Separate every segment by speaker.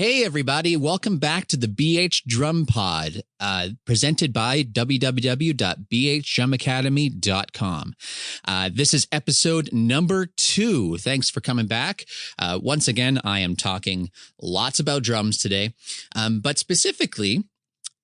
Speaker 1: Hey, everybody. Welcome back to the BH Drum Pod, presented by www.bhdrumacademy.com. This is episode number 2. Thanks for coming back. Once again, I am talking lots about drums today, but specifically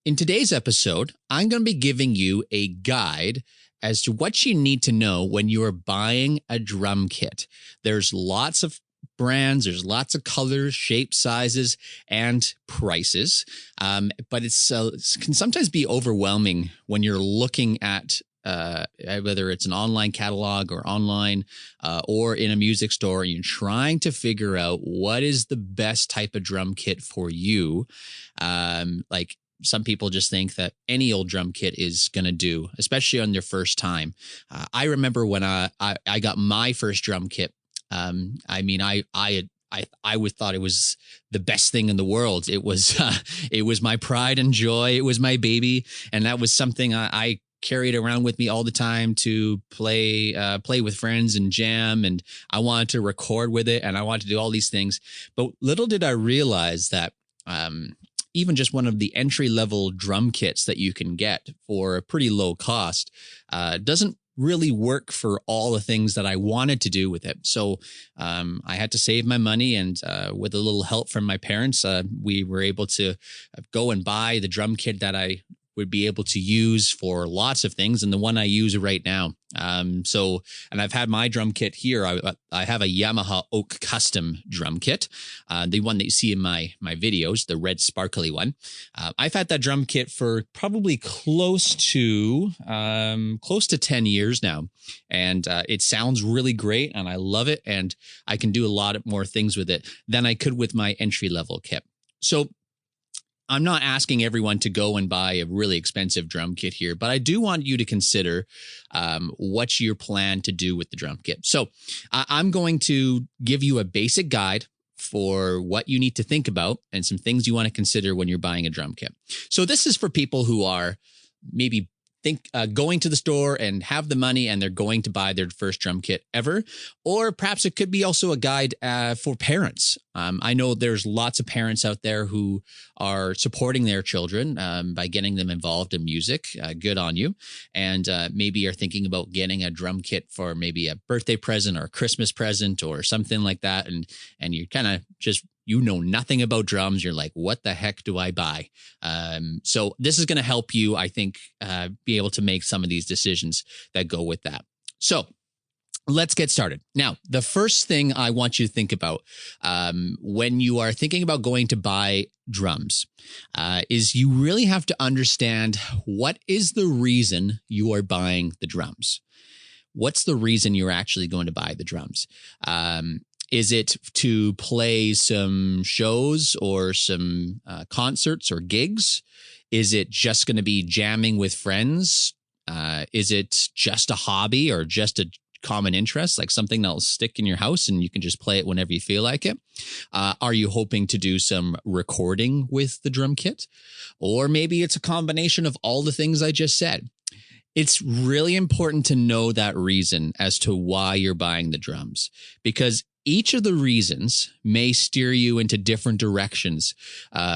Speaker 1: in today's episode, I'm going to be giving you a guide as to what you need to know when you are buying a drum kit. There's lots of brands, there's lots of colors, shapes, sizes, and prices. But it can sometimes be overwhelming when you're looking at whether it's an online catalog or online or in a music store, and you're trying to figure out what is the best type of drum kit for you. Like some people just think that any old drum kit is going to do, especially on their first time. I remember when I got my first drum kit. I would thought it was the best thing in the world. It was my pride and joy. It was my baby. And that was something I carried around with me all the time to play with friends and jam. And I wanted to record with it and I wanted to do all these things. But little did I realize that, even just one of the entry-level drum kits that you can get for a pretty low cost, doesn't really work for all the things that I wanted to do with it. So I had to save my money, and with a little help from my parents, we were able to go and buy the drum kit that I would be able to use for lots of things, and the one I use right now. And I've had my drum kit here. I have a Yamaha Oak Custom drum kit, the one that you see in my videos, the red sparkly one. I've had that drum kit for probably close to 10 years now, and it sounds really great, and I love it, and I can do a lot more things with it than I could with my entry-level kit. So I'm not asking everyone to go and buy a really expensive drum kit here, but I do want you to consider what you plan to do with the drum kit. So I'm going to give you a basic guide for what you need to think about and some things you want to consider when you're buying a drum kit. So this is for people who are maybe going to the store and have the money and they're going to buy their first drum kit ever. Or perhaps it could be also a guide for parents. I know there's lots of parents out there who are supporting their children by getting them involved in music. Good on you. And maybe you're thinking about getting a drum kit for maybe a birthday present or a Christmas present or something like that. And you kind of just, you know nothing about drums. You're like, what the heck do I buy? So this is going to help you, I think, be able to make some of these decisions that go with that. So let's get started. Now, the first thing I want you to think about when you are thinking about going to buy drums is you really have to understand what is the reason you are buying the drums. What's the reason you're actually going to buy the drums? Is it to play some shows or some concerts or gigs? Is it just going to be jamming with friends? Is it just a hobby or just a common interest, like something that'll stick in your house and you can just play it whenever you feel like it? Are you hoping to do some recording with the drum kit? Or maybe it's a combination of all the things I just said. It's really important to know that reason as to why you're buying the drums, because each of the reasons may steer you into different directions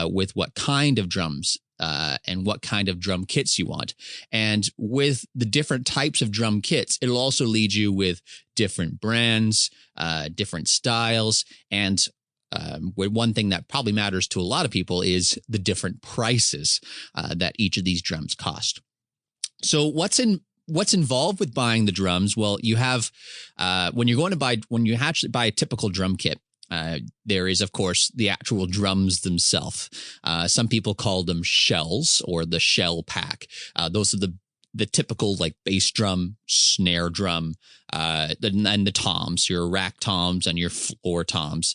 Speaker 1: with what kind of drums and what kind of drum kits you want. And with the different types of drum kits, it'll also lead you with different brands, different styles, and one thing that probably matters to a lot of people is the different prices that each of these drums cost. So what's involved with buying the drums? Well, you have when you actually buy a typical drum kit, there is, of course, the actual drums themselves. Some people call them shells or the shell pack. Those are the typical like bass drum, snare drum, and the toms, your rack toms and your floor toms.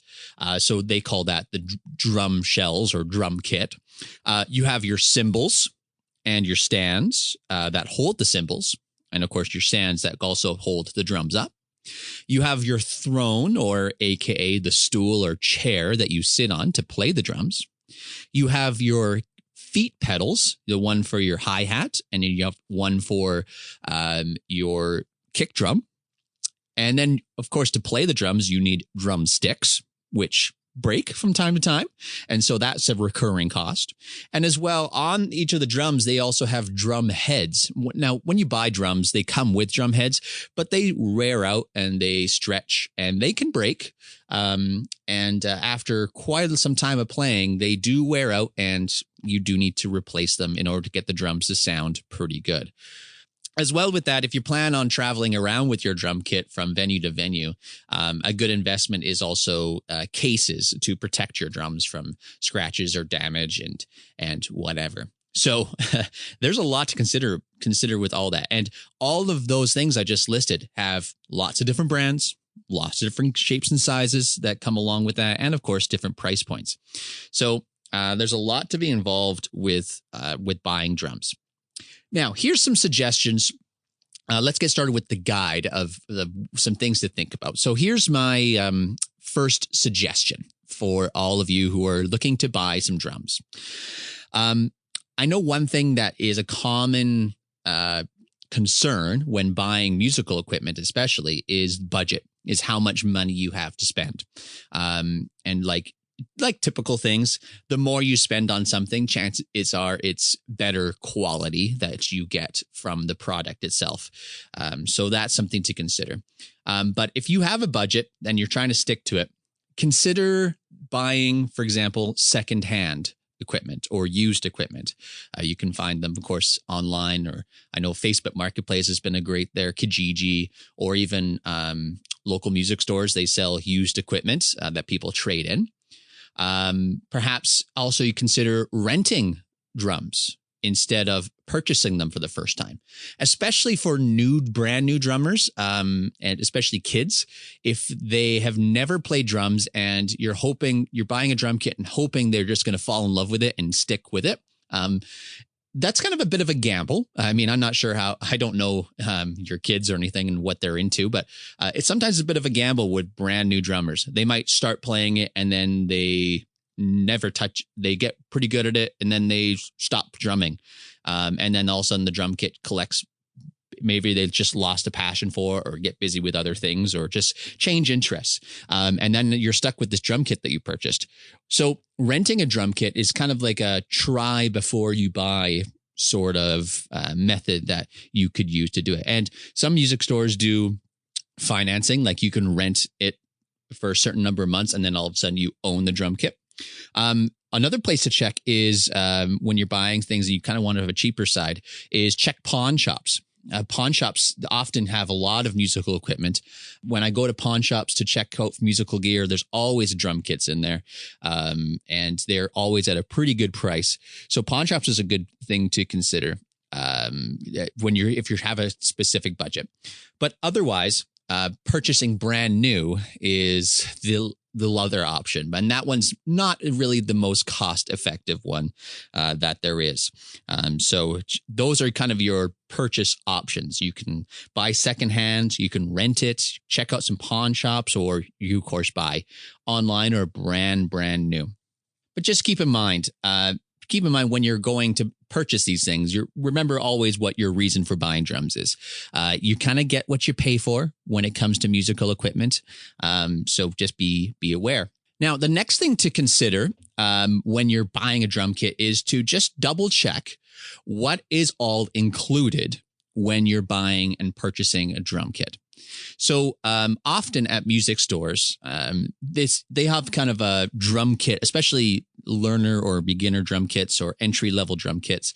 Speaker 1: So they call that the drum shells or drum kit. You have your cymbals and your stands that hold the cymbals. And of course, your stands that also hold the drums up. You have your throne, or AKA the stool or chair that you sit on to play the drums. You have your feet pedals, the one for your hi-hat, and then you have one for your kick drum. And then, of course, to play the drums, you need drumsticks, which break from time to time. And so that's a recurring cost. And as well, on each of the drums, they also have drum heads. Now, when you buy drums, they come with drum heads, but they wear out and they stretch and they can break. After quite some time of playing, they do wear out and you do need to replace them in order to get the drums to sound pretty good. As well with that, if you plan on traveling around with your drum kit from venue to venue, a good investment is also cases to protect your drums from scratches or damage and whatever. So there's a lot to consider with all that. And all of those things I just listed have lots of different brands, lots of different shapes and sizes that come along with that, and of course, different price points. So there's a lot to be involved with buying drums. Now, here's some suggestions. Let's get started with the guide of some things to think about. So here's my first suggestion for all of you who are looking to buy some drums. I know one thing that is a common concern when buying musical equipment, especially, is budget, is how much money you have to spend. And like typical things, the more you spend on something, chances are it's better quality that you get from the product itself. So that's something to consider. But if you have a budget and you're trying to stick to it, consider buying, for example, secondhand equipment or used equipment. You can find them, of course, online, or I know Facebook Marketplace has been a great there, Kijiji, or even local music stores. They sell used equipment that people trade in. Perhaps also you consider renting drums instead of purchasing them for the first time, especially for brand new drummers, and especially kids. If they have never played drums and you're buying a drum kit and hoping they're just going to fall in love with it and stick with it. That's kind of a bit of a gamble. I mean, I'm not sure I don't know your kids or anything and what they're into, but it's sometimes a bit of a gamble with brand new drummers. They might start playing it and then they they get pretty good at it and then they stop drumming. And then all of a sudden the drum kit collects. Maybe they've just lost a passion for or get busy with other things or just change interests. And then you're stuck with this drum kit that you purchased. So renting a drum kit is kind of like a try before you buy sort of method that you could use to do it. And some music stores do financing, like you can rent it for a certain number of months and then all of a sudden you own the drum kit. Another place to check is when you're buying things and you kind of want to have a cheaper side is check pawn shops. Pawn shops often have a lot of musical equipment. When I go to pawn shops to check out musical gear, there's always drum kits in there, and they're always at a pretty good price. So pawn shops is a good thing to consider if you have a specific budget. But otherwise, purchasing brand new is the other option, and that one's not really the most cost-effective one that there is. So those are kind of your purchase options. You can buy secondhand, you can rent it, check out some pawn shops, or you, of course, buy online or brand new. But just keep in mind when you're going to purchase these things, remember always what your reason for buying drums is. You kind of get what you pay for when it comes to musical equipment. So just be aware. Now, the next thing to consider when you're buying a drum kit is to just double check what is all included when you're buying and purchasing a drum kit. So often at music stores, they have kind of a drum kit, especially learner or beginner drum kits or entry-level drum kits.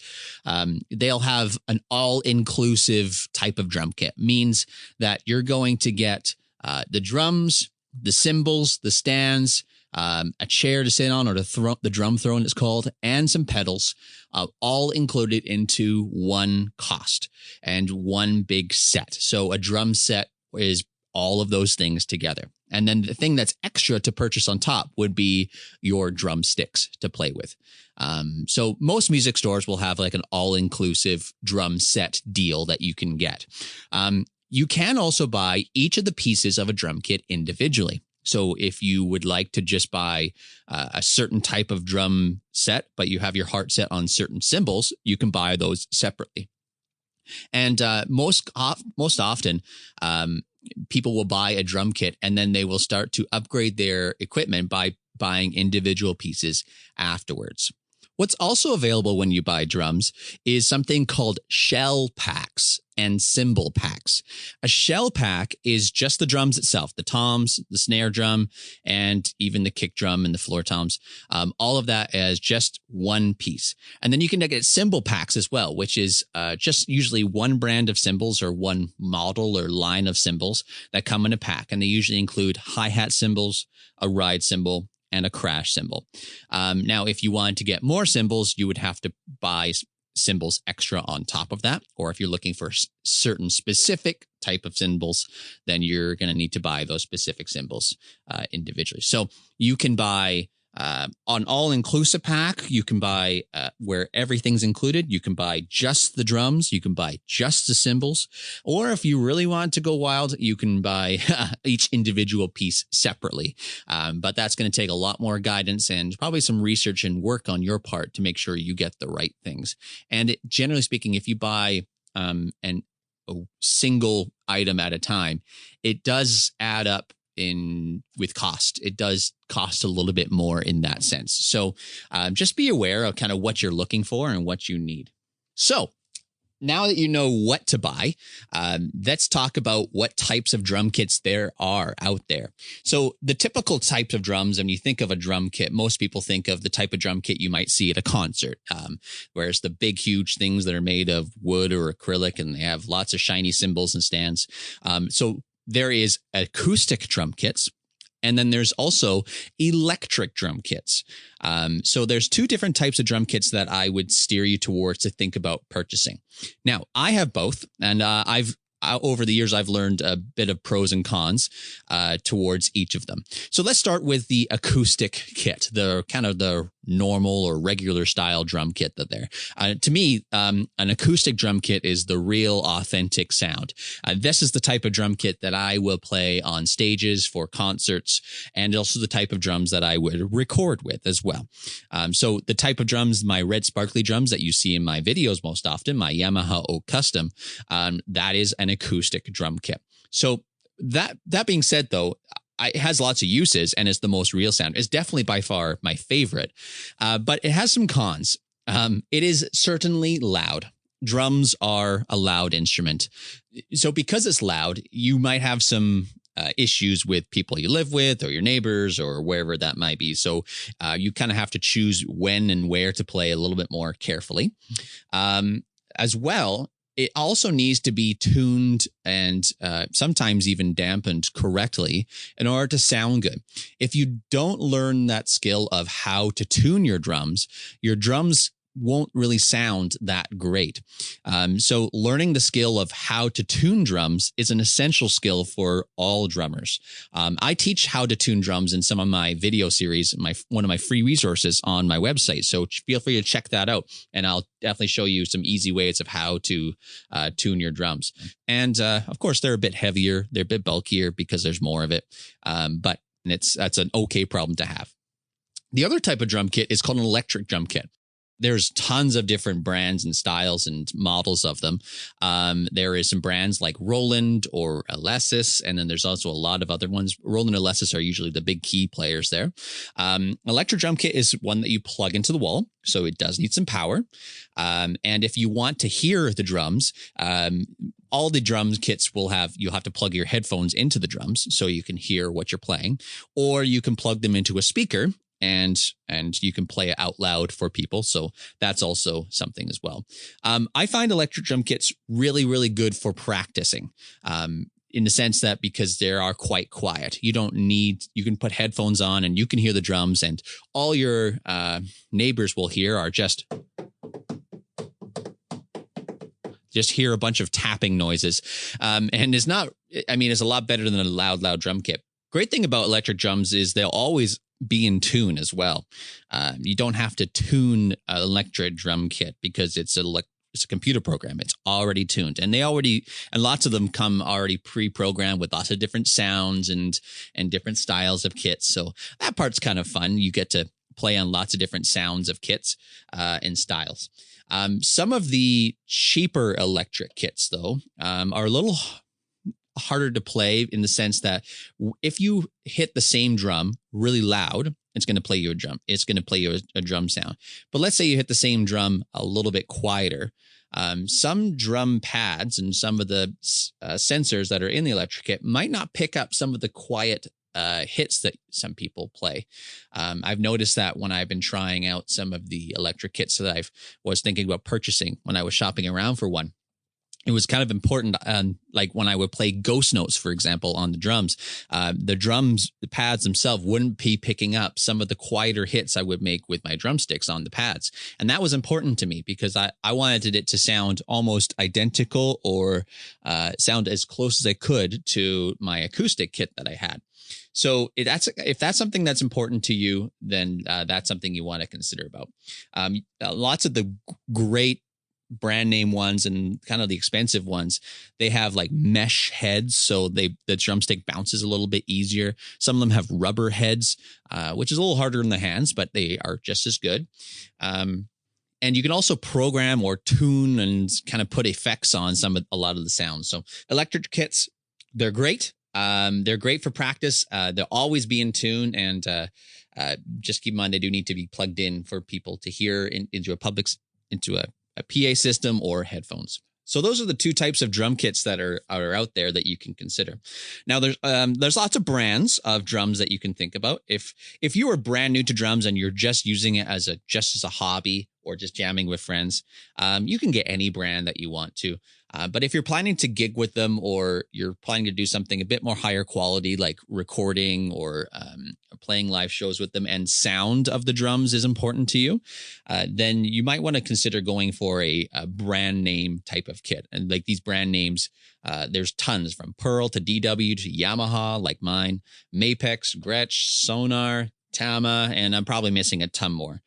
Speaker 1: They'll have an all-inclusive type of drum kit. Means that you're going to get the drums, the cymbals, the stands, a chair to sit on, or the drum throne it's called, and some pedals, all included into one cost and one big set. So a drum set is all of those things together. And then the thing that's extra to purchase on top would be your drumsticks to play with. So most music stores will have like an all-inclusive drum set deal that you can get. You can also buy each of the pieces of a drum kit individually. So if you would like to just buy a certain type of drum set, but you have your heart set on certain cymbals, you can buy those separately. And most often, people will buy a drum kit and then they will start to upgrade their equipment by buying individual pieces afterwards. What's also available when you buy drums is something called shell packs and cymbal packs. A shell pack is just the drums itself, the toms, the snare drum, and even the kick drum and the floor toms. All of that as just one piece. And then you can get cymbal packs as well, which is just usually one brand of cymbals or one model or line of cymbals that come in a pack. And they usually include hi-hat cymbals, a ride cymbal, and a crash cymbal. Now, if you wanted to get more cymbals, you would have to buy cymbals extra on top of that. Or if you're looking for certain specific type of cymbals, then you're going to need to buy those specific cymbals individually. So you can buy on all-inclusive pack, you can buy where everything's included. You can buy just the drums. You can buy just the cymbals. Or if you really want to go wild, you can buy each individual piece separately. But that's going to take a lot more guidance and probably some research and work on your part to make sure you get the right things. And generally speaking, if you buy a single item at a time, it does add up with cost. It does cost a little bit more in that sense. So just be aware of kind of what you're looking for and what you need. So now that you know what to buy, let's talk about what types of drum kits there are out there. So the typical types of drums, when you think of a drum kit, most people think of the type of drum kit you might see at a concert, whereas the big, huge things that are made of wood or acrylic, and they have lots of shiny cymbals and stands. So there is acoustic drum kits, and then there's also electric drum kits. So there's two different types of drum kits that I would steer you towards to think about purchasing. Now, I have both, and over the years, I've learned a bit of pros and cons towards each of them. So let's start with the acoustic kit, the kind of the normal or regular style drum kit that there. To me, an acoustic drum kit is the real authentic sound. This is the type of drum kit that I will play on stages for concerts, and also the type of drums that I would record with as well. So the type of drums, my red sparkly drums that you see in my videos most often, my Yamaha Oak Custom, that is an acoustic drum kit. So that being said, though, it has lots of uses and it's the most real sound. It's definitely by far my favorite, but it has some cons. It is certainly loud. Drums are a loud instrument. So because it's loud, you might have some issues with people you live with or your neighbors or wherever that might be. So you kind of have to choose when and where to play a little bit more carefully. As well, it also needs to be tuned and sometimes even dampened correctly in order to sound good. If you don't learn that skill of how to tune your drums won't really sound that great. So learning the skill of how to tune drums is an essential skill for all drummers. I teach how to tune drums in some of my video series, one of my free resources on my website. So feel free to check that out, and I'll definitely show you some easy ways of how to tune your drums. And of course, they're a bit heavier, they're a bit bulkier because there's more of it. But that's an okay problem to have. The other type of drum kit is called an electric drum kit. There's tons of different brands and styles and models of them. There is some brands like Roland or Alesis, and then there's also a lot of other ones. Roland and Alesis are usually the big key players there. Electric drum kit is one that you plug into the wall, so it does need some power. And if you want to hear the drums, all the drum kits you'll have to plug your headphones into the drums so you can hear what you're playing, or you can plug them into a speaker and you can play it out loud for people. So that's also something as well. I find electric drum kits really, really good for practicing. In the sense that because they are quite quiet, you can put headphones on and you can hear the drums, and all your neighbors will hear are just hear a bunch of tapping noises. And it's a lot better than a loud drum kit. Great thing about electric drums is they'll always be in tune as well. You don't have to tune an electric drum kit because it's a computer program. It's already tuned, and lots of them come already pre-programmed with lots of different sounds and different styles of kits. So that part's kind of fun. You get to play on lots of different sounds of kits and styles. Some of the cheaper electric kits, though, are a little harder to play in the sense that if you hit the same drum really loud it's going to play you a drum. It's going to play you a drum sound. But let's say you hit the same drum a little bit quieter. Some drum pads and some of the sensors that are in the electric kit might not pick up some of the quiet hits that some people play. I've noticed that when I've been trying out some of the electric kits that I was thinking about purchasing when I was shopping around for one. It was kind of important, like when I would play ghost notes, for example, on the drums, the pads themselves wouldn't be picking up some of the quieter hits I would make with my drumsticks on the pads. And that was important to me because I wanted it to sound almost identical or sound as close as I could to my acoustic kit that I had. So if that's something that's important to you, then that's something you want to consider about. Lots of the great brand name ones and kind of the expensive ones, they have like mesh heads, so the drumstick bounces a little bit easier. Some of them have rubber heads, which is a little harder in the hands, but they are just as good. And you can also program or tune and kind of put effects on a lot of the sounds. So electric kits, they're great. They're great for practice. They'll always be in tune, and just keep in mind they do need to be plugged in for people to hear into a PA system or headphones. So those are the two types of drum kits that are out there that you can consider. Now there's lots of brands of drums that you can think about. If you are brand new to drums and you're just using it as a hobby or just jamming with friends, you can get any brand that you want to. But if you're planning to gig with them or you're planning to do something a bit more higher quality, like recording or playing live shows with them, and sound of the drums is important to you, then you might want to consider going for a brand name type of kit. And like these brand names, there's tons from Pearl to DW to Yamaha, like mine, Mapex, Gretsch, Sonar, Tama, and I'm probably missing a ton more,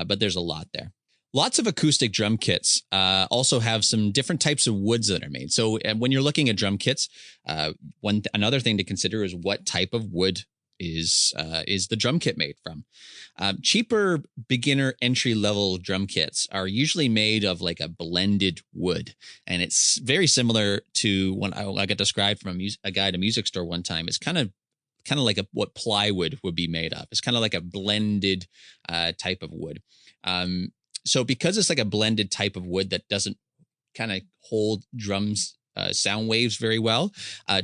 Speaker 1: but there's a lot there. Lots of acoustic drum kits also have some different types of woods that are made. So when you're looking at drum kits, another thing to consider is what type of wood is the drum kit made from. Cheaper beginner entry level drum kits are usually made of like a blended wood, and it's very similar to when I got described from a guy at a music store one time. It's kind of like what plywood would be made of. It's kind of like a blended type of wood. So because it's like a blended type of wood that doesn't kind of hold drums sound waves very well,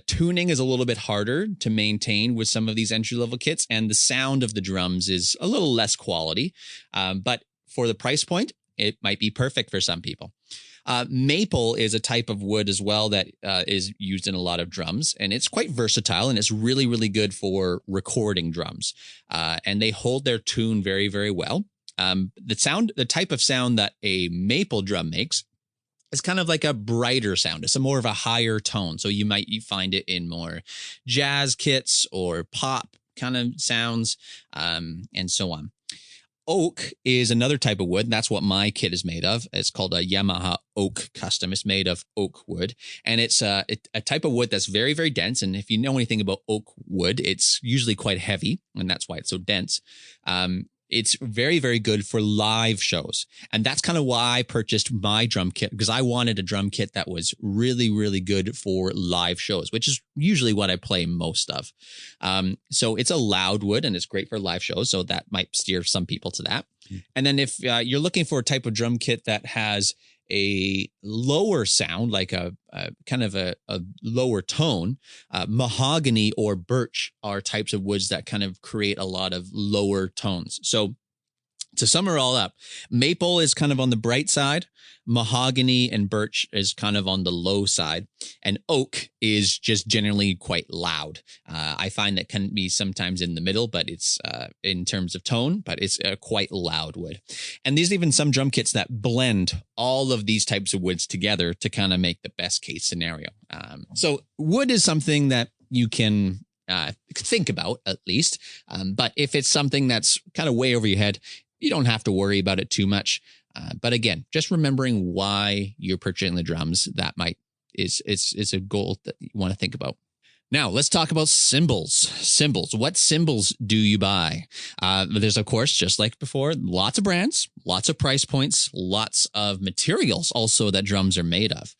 Speaker 1: tuning is a little bit harder to maintain with some of these entry-level kits, and the sound of the drums is a little less quality. But for the price point, it might be perfect for some people. Maple is a type of wood as well that is used in a lot of drums, and it's quite versatile, and it's really, really good for recording drums. And they hold their tune very, very well. The type of sound that a maple drum makes is kind of like a brighter sound. It's more of a higher tone. So you find it in more jazz kits or pop kind of sounds, and so on. Oak is another type of wood, and that's what my kit is made of. It's called a Yamaha Oak Custom. It's made of oak wood, and it's a type of wood that's very, very dense. And if you know anything about oak wood, it's usually quite heavy, and that's why it's so dense. It's very, very good for live shows. And that's kind of why I purchased my drum kit, because I wanted a drum kit that was really, really good for live shows, which is usually what I play most of. So it's a loud wood and it's great for live shows. So that might steer some people to that. And then if you're looking for a type of drum kit that has a lower sound, like a kind of a lower tone, mahogany or birch are types of woods that kind of create a lot of lower tones. So to sum it all up, maple is kind of on the bright side, mahogany and birch is kind of on the low side, and oak is just generally quite loud. I find that can be sometimes in the middle, but it's in terms of tone, but it's quite loud wood. And there's even some drum kits that blend all of these types of woods together to kind of make the best case scenario. So wood is something that you can think about at least, but if it's something that's kind of way over your head, you don't have to worry about it too much. But again, just remembering why you're purchasing the drums, that is a goal that you want to think about. Now, let's talk about cymbals. Cymbals. What cymbals do you buy? There's, of course, just like before, lots of brands, lots of price points, lots of materials also that drums are made of.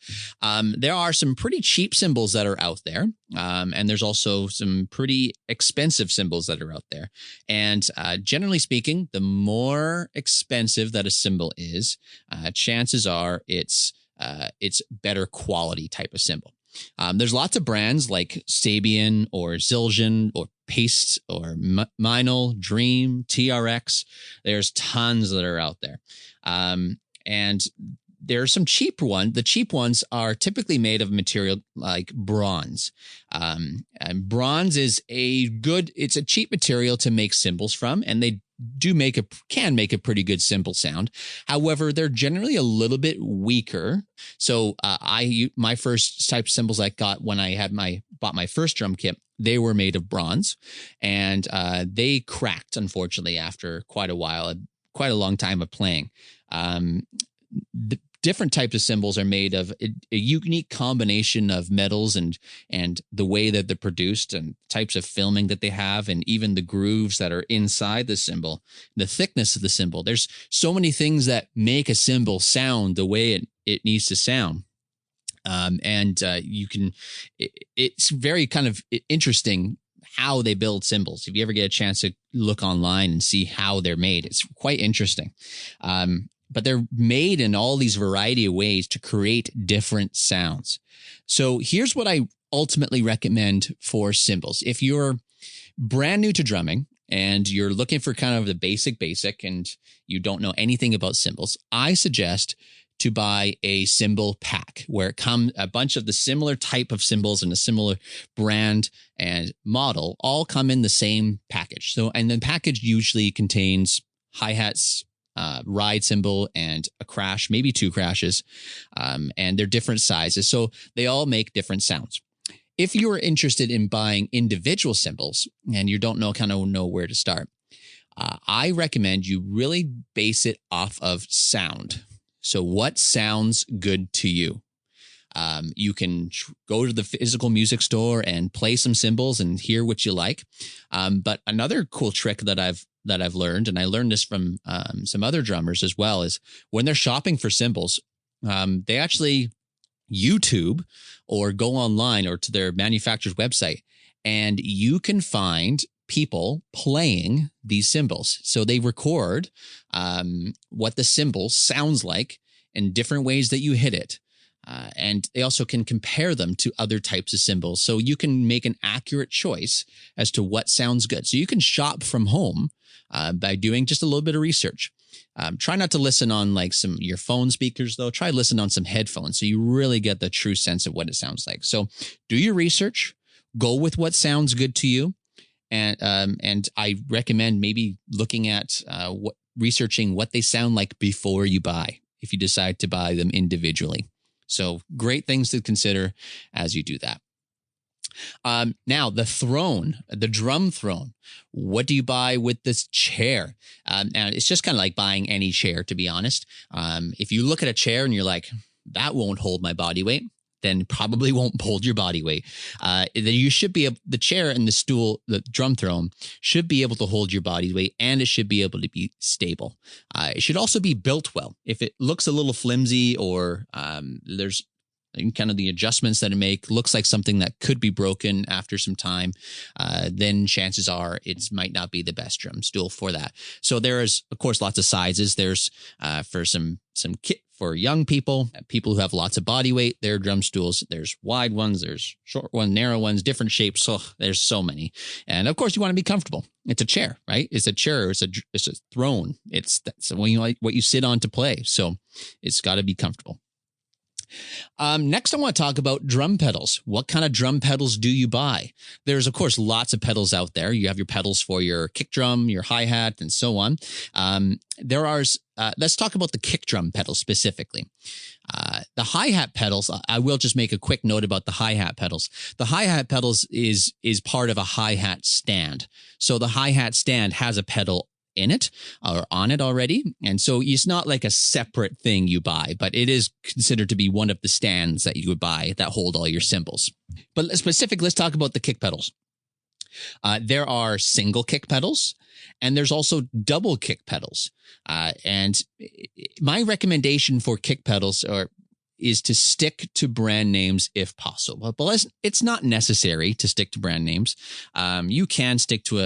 Speaker 1: There are some pretty cheap cymbals that are out there, and there's also some pretty expensive cymbals that are out there. And generally speaking, the more expensive that a cymbal is, chances are it's better quality type of cymbal. There's lots of brands like Sabian or Zildjian or Paste or Meinl, Dream, TRX. There's tons that are out there. And there are some cheap ones. The cheap ones are typically made of material like bronze. And bronze is it's a cheap material to make cymbals from, and they can make a pretty good cymbal sound. However, they're generally a little bit weaker. So my first type of cymbals I got when I bought my first drum kit, they were made of bronze, and they cracked, unfortunately, after quite a while, quite a long time of playing. The different types of cymbals are made of a unique combination of metals and the way that they're produced and types of filming that they have, and even the grooves that are inside the cymbal, the thickness of the cymbal. There's so many things that make a cymbal sound the way it needs to sound. It's very kind of interesting how they build cymbals. If you ever get a chance to look online and see how they're made, it's quite interesting. But they're made in all these variety of ways to create different sounds. So here's what I ultimately recommend for cymbals. If you're brand new to drumming and you're looking for kind of the basic, and you don't know anything about cymbals, I suggest to buy a cymbal pack where it comes a bunch of the similar type of cymbals and a similar brand and model all come in the same package. So, and the package usually contains hi-hats, ride cymbal, and a crash, maybe two crashes, and they're different sizes, so they all make different sounds. If you're interested in buying individual cymbals and you don't know where to start, I recommend you really base it off of sound. So what sounds good to you? You can go to the physical music store and play some cymbals and hear what you like. But another cool trick that I've learned, and I learned this from some other drummers as well, is when they're shopping for cymbals, they actually YouTube or go online or to their manufacturer's website, and you can find people playing these cymbals. So they record what the cymbal sounds like in different ways that you hit it. And they also can compare them to other types of cymbals. So you can make an accurate choice as to what sounds good. So you can shop from home by doing just a little bit of research. Try not to listen on like your phone speakers, though. Try listen on some headphones so you really get the true sense of what it sounds like. So do your research, go with what sounds good to you. And I recommend maybe looking at researching what they sound like before you buy, if you decide to buy them individually. So great things to consider as you do that. Now, the drum throne. What do you buy with this chair? And it's just kind of like buying any chair, to be honest. If you look at a chair and you're like, that won't hold my body weight, then probably won't hold your body weight. You should be the chair and the stool, the drum throne should be able to hold your body weight, and it should be able to be stable. It should also be built well. If it looks a little flimsy or there's kind of the adjustments that it looks like something that could be broken after some time, then chances are it might not be the best drum stool for that. So there is, of course, lots of sizes. There's for some kit for young people who have lots of body weight, their drum stools. There's wide ones, there's short ones, narrow ones, different shapes. So there's so many. And of course, you want to be comfortable. It's a chair, right? It's a chair. It's a throne. It's what you sit on to play. So it's got to be comfortable. Next, I want to talk about drum pedals. What kind of drum pedals do you buy? There's, of course, lots of pedals out there. You have your pedals for your kick drum, your hi-hat, and so on. Let's talk about the kick drum pedal specifically. The hi-hat pedals, I will just make a quick note about the hi-hat pedals. The hi-hat pedals is part of a hi-hat stand. So the hi-hat stand has a pedal in it or on it already. And so it's not like a separate thing you buy, but it is considered to be one of the stands that you would buy that hold all your cymbals. But let's talk about the kick pedals. There are single kick pedals and there's also double kick pedals. And my recommendation for kick pedals is to stick to brand names if possible. But it's not necessary to stick to brand names. You can stick to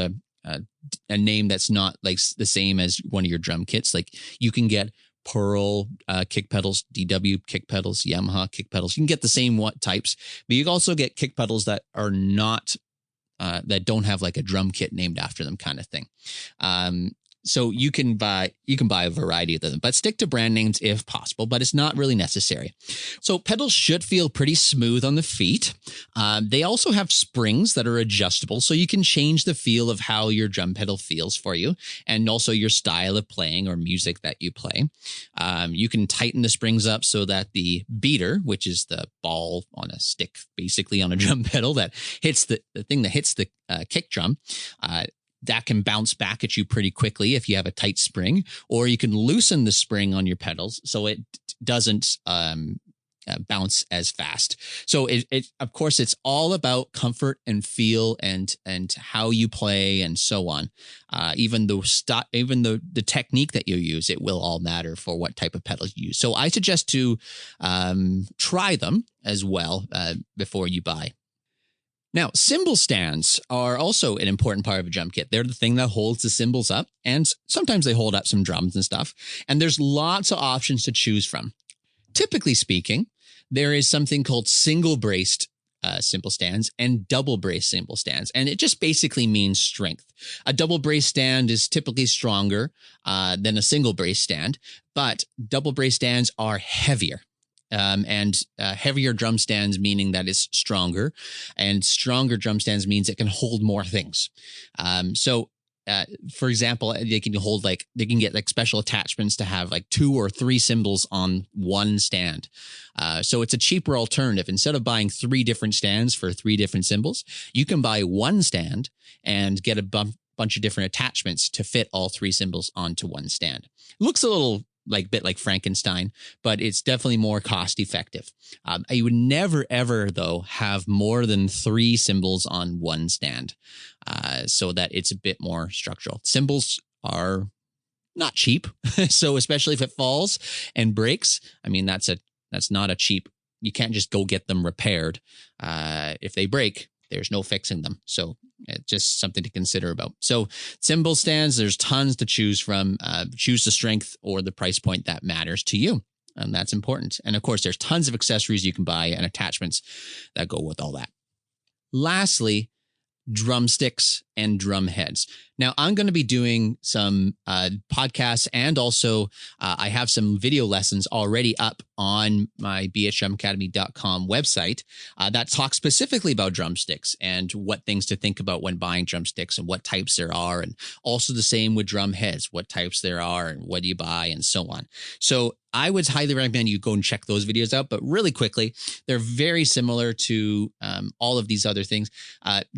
Speaker 1: a name that's not like the same as one of your drum kits. Like you can get Pearl kick pedals, DW kick pedals, Yamaha kick pedals. You can get the same types, but you can also get kick pedals that are not that don't have like a drum kit named after them, kind of thing. So you can buy a variety of them, but stick to brand names if possible, but it's not really necessary. So pedals should feel pretty smooth on the feet. They also have springs that are adjustable, so you can change the feel of how your drum pedal feels for you and also your style of playing or music that you play. You can tighten the springs up so that the beater, which is the ball on a stick, basically on a drum pedal that hits the thing that hits the kick drum, that can bounce back at you pretty quickly if you have a tight spring, or you can loosen the spring on your pedals so it doesn't bounce as fast. So it of course it's all about comfort and feel and how you play and so on. Even the technique that you use, it will all matter for what type of pedals you use. So I suggest to try them as well before you buy. Now, cymbal stands are also an important part of a drum kit. They're the thing that holds the cymbals up, and sometimes they hold up some drums and stuff. And there's lots of options to choose from. Typically speaking, there is something called single-braced cymbal stands and double-braced cymbal stands. And it just basically means strength. A double-braced stand is typically stronger than a single-braced stand, but double-braced stands are heavier. And heavier drum stands meaning that it's stronger, and stronger drum stands means it can hold more things. So for example, they can get like special attachments to have like 2 or 3 cymbals on one stand. So it's a cheaper alternative. Instead of buying 3 different stands for 3 different cymbals, you can buy one stand and get a bunch of different attachments to fit all 3 cymbals onto one stand. It looks a little bit like Frankenstein, but it's definitely more cost effective. I would never, ever, though, have more than 3 cymbals on one stand so that it's a bit more structural. Cymbals are not cheap. So especially if it falls and breaks, I mean, that's not a cheap, you can't just go get them repaired. If they break, there's no fixing them. So it's just something to consider about. So cymbal stands, there's tons to choose from. Choose the strength or the price point that matters to you. And that's important. And of course, there's tons of accessories you can buy and attachments that go with all that. Lastly, drumsticks and drum heads. Now, I'm going to be doing some podcasts, and also I have some video lessons already up on my bhdrumacademy.com website that talk specifically about drumsticks and what things to think about when buying drumsticks and what types there are, and also the same with drum heads, what types there are and what do you buy and so on. So I would highly recommend you go and check those videos out. But really quickly, they're very similar to all of these other things.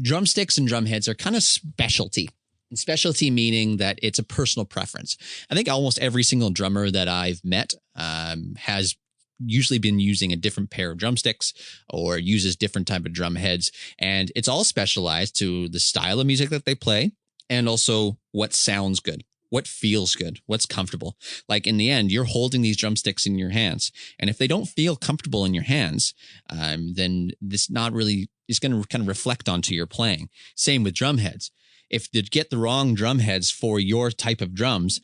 Speaker 1: Drumsticks and drum heads are kind of specialty. And specialty meaning that it's a personal preference. I think almost every single drummer that I've met has usually been using a different pair of drumsticks or uses different type of drum heads. And it's all specialized to the style of music that they play and also what sounds good, what feels good, what's comfortable. Like in the end, you're holding these drumsticks in your hands. And if they don't feel comfortable in your hands, then this not really is going to kind of reflect onto your playing. Same with drum heads. If you get the wrong drum heads for your type of drums,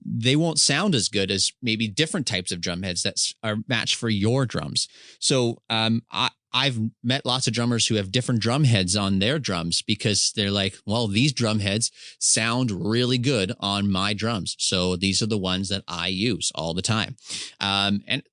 Speaker 1: they won't sound as good as maybe different types of drum heads that are matched for your drums. So I've met lots of drummers who have different drum heads on their drums because they're like, well, these drum heads sound really good on my drums. So these are the ones that I use all the time. And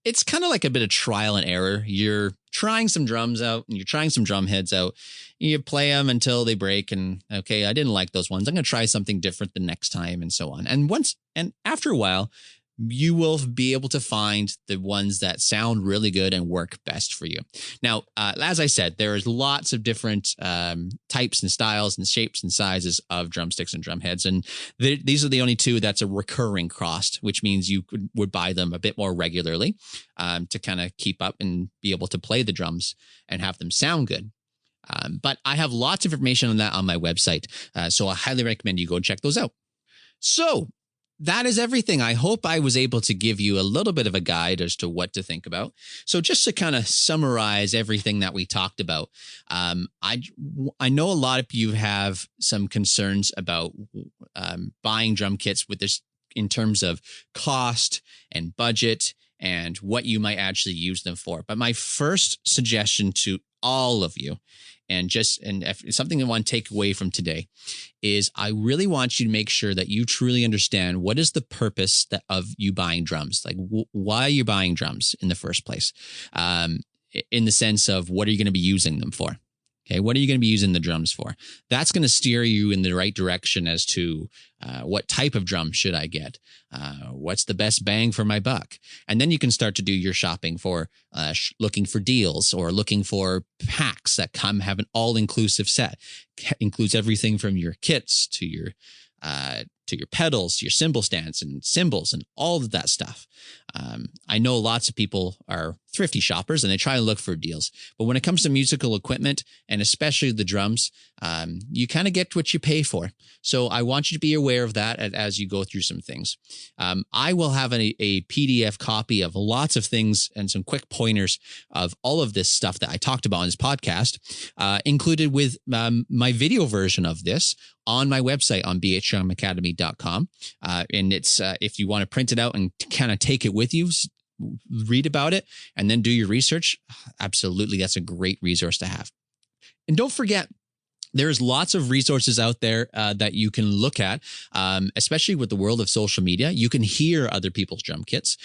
Speaker 1: it's kind of like a bit of trial and error. You're trying some drums out and you're trying some drum heads out. You play them until they break and, okay, I didn't like those ones. I'm going to try something different the next time and so on. And after a while, you will be able to find the ones that sound really good and work best for you. Now, as I said, there's lots of different types and styles and shapes and sizes of drumsticks and drum heads. And these are the only two that's a recurring cost, which means you would buy them a bit more regularly to kind of keep up and be able to play the drums and have them sound good. But I have lots of information on that on my website. So I highly recommend you go and check those out. So that is everything. I hope I was able to give you a little bit of a guide as to what to think about. So just to kind of summarize everything that we talked about, I know a lot of you have some concerns about buying drum kits with this in terms of cost and budget and what you might actually use them for. But my first suggestion to all of you, and if it's something I want to take away from today, is I really want you to make sure that you truly understand what is the purpose of you buying drums. Like, why are you buying drums in the first place? In the sense of, what are you going to be using them for? Okay, what are you going to be using the drums for? That's going to steer you in the right direction as to what type of drum should I get? What's the best bang for my buck? And then you can start to do your shopping for looking for deals or looking for packs that have an all-inclusive set. Includes everything from your kits to your pedals, your cymbal stands and cymbals and all of that stuff. I know lots of people are thrifty shoppers and they try to look for deals. But when it comes to musical equipment, and especially the drums, you kind of get what you pay for. So I want you to be aware of that as you go through some things. I will have a PDF copy of lots of things and some quick pointers of all of this stuff that I talked about on this podcast, included with my video version of this on my website on bhdrumacademy.com. And it's if you want to print it out and kind of take it with you, read about it, and then do your research, absolutely, that's a great resource to have. And don't forget, there's lots of resources out there that you can look at, especially with the world of social media. You can hear other people's drum kits.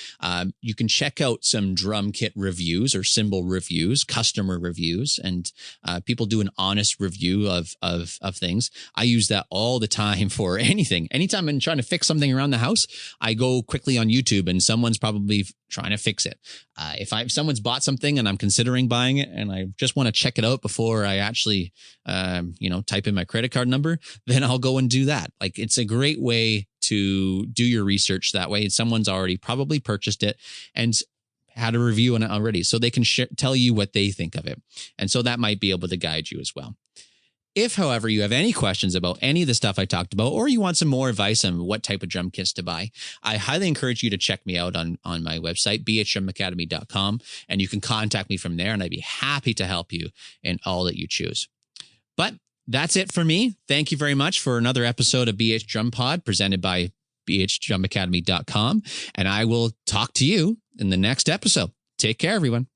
Speaker 1: You can check out some drum kit reviews or cymbal reviews, customer reviews, and people do an honest review of things. I use that all the time for anything. Anytime I'm trying to fix something around the house, I go quickly on YouTube and someone's probably trying to fix it. If someone's bought something and I'm considering buying it and I just want to check it out before I actually, type in my credit card number, then I'll go and do that. Like, it's a great way to do your research that way. Someone's already probably purchased it and had a review on it already, so they can tell you what they think of it. And so that might be able to guide you as well. If, however, you have any questions about any of the stuff I talked about, or you want some more advice on what type of drum kits to buy, I highly encourage you to check me out on my website, bhdrumacademy.com, and you can contact me from there, and I'd be happy to help you in all that you choose. But that's it for me. Thank you very much for another episode of BH Drum Pod presented by bhdrumacademy.com, and I will talk to you in the next episode. Take care, everyone.